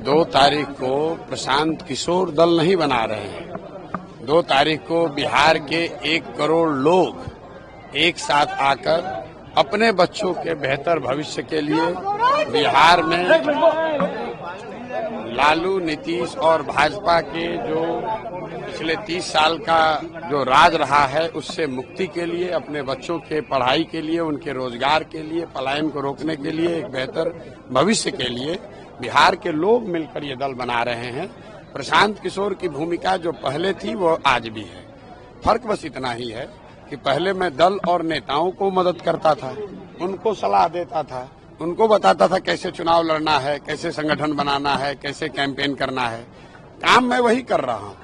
2 तारीख को प्रशांत किशोर दल नहीं बना रहे हैं। 2 तारीख को बिहार के 1 करोड़ लोग एक साथ आकर अपने बच्चों के बेहतर भविष्य के लिए बिहार में लालू, नीतीश और भाजपा के जो पिछले 30 साल का जो राज रहा है उससे मुक्ति के लिए, अपने बच्चों के पढ़ाई के लिए, उनके रोजगार के लिए, पलायन को रोकने के लिए, एक बेहतर भविष्य के लिए बिहार के लोग मिलकर ये दल बना रहे हैं। प्रशांत किशोर की भूमिका जो पहले थी वो आज भी है। फर्क बस इतना ही है कि पहले मैं दल और नेताओं को मदद करता था, उनको सलाह देता था, उनको बताता था कैसे चुनाव लड़ना है, कैसे संगठन बनाना है, कैसे कैंपेन करना है। काम मैं वही कर रहा हूँ।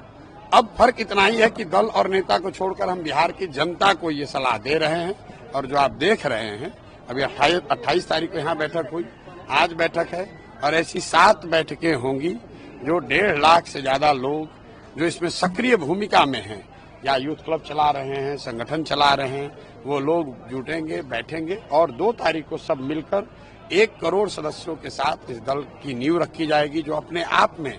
अब फर्क इतना ही है कि दल और नेता को छोड़कर हम बिहार की जनता को ये सलाह दे रहे हैं। और जो आप देख रहे हैं, अभी 28 तारीख को यहाँ बैठक हुई, आज बैठक है और ऐसी 7 बैठकें होंगी जो 1.5 लाख से ज्यादा लोग जो इसमें सक्रिय भूमिका में हैं, या यूथ क्लब चला रहे हैं, संगठन चला रहे हैं, वो लोग जुटेंगे, बैठेंगे और 2 तारीख को सब मिलकर 1 करोड़ सदस्यों के साथ इस दल की नींव रखी जाएगी, जो अपने आप में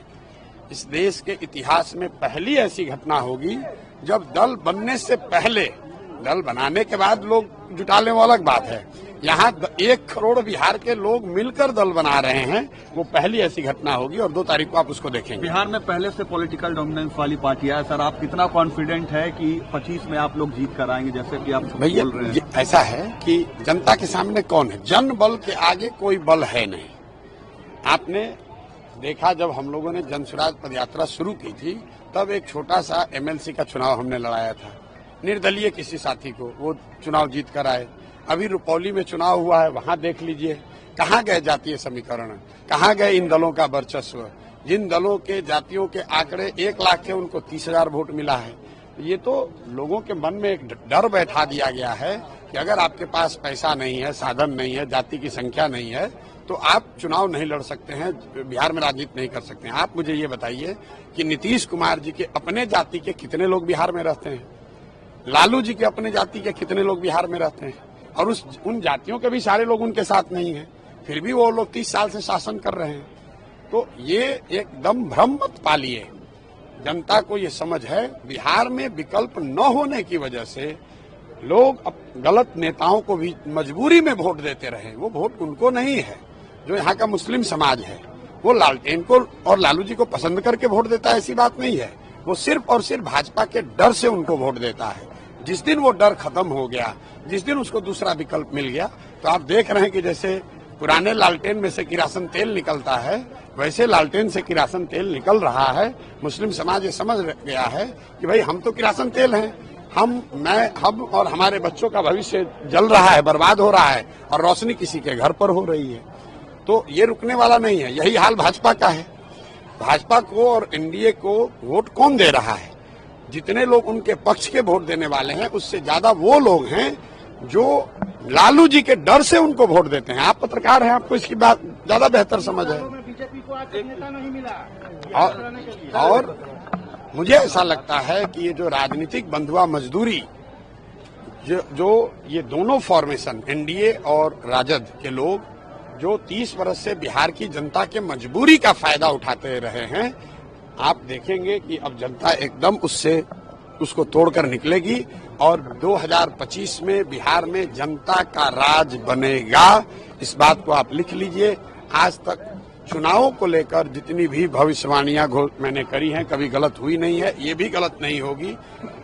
इस देश के इतिहास में पहली ऐसी घटना होगी जब दल बनने से पहले, दल बनाने के बाद लोग जुटा लें वो अलग बात है, यहाँ 1 करोड़ बिहार के लोग मिलकर दल बना रहे हैं, वो पहली ऐसी घटना होगी और 2 तारीख को आप उसको देखेंगे। बिहार में पहले से पॉलिटिकल डोमिनेंस वाली पार्टियां है सर, आप कितना कॉन्फिडेंट है कि 25 में आप लोग जीत कर आएंगे, जैसे कि आप भैया बोल रहे हैं? ऐसा है कि जनता के सामने कौन है? जन बल के आगे कोई बल है नहीं। आपने देखा जब हम लोगों ने जन स्वराज पदयात्रा शुरू की थी, तब एक छोटा सा एमएलसी का चुनाव हमने लड़ाया था, निर्दलीय किसी साथी को, वो चुनाव जीत कर आए। अभी रुपौली में चुनाव हुआ है, वहां देख लीजिए कहाँ गए जातीय समीकरण, कहाँ गए इन दलों का वर्चस्व। जिन दलों के जातियों के आंकड़े 1 लाख थे, उनको 30,000 वोट मिला है। ये तो लोगों के मन में एक डर बैठा दिया गया है कि अगर आपके पास पैसा नहीं है, साधन नहीं है, जाति की संख्या नहीं है, तो आप चुनाव नहीं लड़ सकते हैं, बिहार में राजनीति नहीं कर सकते हैं। आप मुझे ये बताइए कि नीतीश कुमार जी के अपने जाति के कितने लोग बिहार में रहते हैं? लालू जी के अपने जाति के कितने लोग बिहार में रहते हैं? और उन जातियों के भी सारे लोग उनके साथ नहीं है, फिर भी वो लोग 30 साल से शासन कर रहे हैं। तो ये एकदम भ्रम मत पालिए। जनता को ये समझ है, बिहार में विकल्प न होने की वजह से लोग अब गलत नेताओं को भी मजबूरी में वोट देते रहे। वो वोट उनको नहीं है, जो यहाँ का मुस्लिम समाज है वो लालटेन को और लालू जी को पसंद करके वोट देता है, ऐसी बात नहीं है। वो सिर्फ और सिर्फ भाजपा के डर से उनको वोट देता है। जिस दिन वो डर खत्म हो गया, जिस दिन उसको दूसरा विकल्प मिल गया, तो आप देख रहे हैं कि जैसे पुराने लालटेन में से किरासन तेल निकलता है, वैसे लालटेन से किरासन तेल निकल रहा है। मुस्लिम समाज ये समझ गया है कि भाई हम तो किरासन तेल हैं, हम और हमारे बच्चों का भविष्य जल रहा है, बर्बाद हो रहा है और रोशनी किसी के घर पर हो रही है। तो ये रुकने वाला नहीं है। यही हाल भाजपा का है। भाजपा को और एनडीए को वोट कौन दे रहा है? जितने लोग उनके पक्ष के वोट देने वाले हैं, उससे ज्यादा वो लोग हैं जो लालू जी के डर से उनको वोट देते हैं। आप पत्रकार हैं, आपको इसकी बात ज्यादा बेहतर समझ है। बीजेपी को आज नेता नहीं मिला और मुझे ऐसा लगता है कि ये जो राजनीतिक बंधुआ मजदूरी, जो ये दोनों फॉर्मेशन एनडीए और राजद के लोग जो 30 वर्ष से बिहार की जनता के मजबूरी का फायदा उठाते रहे हैं, आप देखेंगे कि अब जनता एकदम उसको तोड़कर निकलेगी और 2025 में बिहार में जनता का राज बनेगा। इस बात को आप लिख लीजिए। आज तक चुनावों को लेकर जितनी भी भविष्यवाणियां मैंने करी हैं, कभी गलत हुई नहीं है, ये भी गलत नहीं होगी।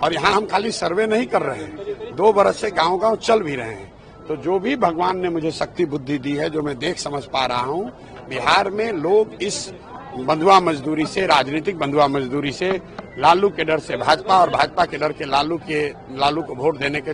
और यहाँ हम खाली सर्वे नहीं कर रहे हैं, 2 बरस से गांव-गांव चल भी रहे हैं। तो जो भी भगवान ने मुझे शक्ति बुद्धि दी है, जो मैं देख समझ पा रहा हूँ, बिहार में लोग इस बंधुआ मजदूरी से, राजनीतिक बंधुआ मजदूरी से, लालू के डर से भाजपा और भाजपा के डर के लालू को वोट देने के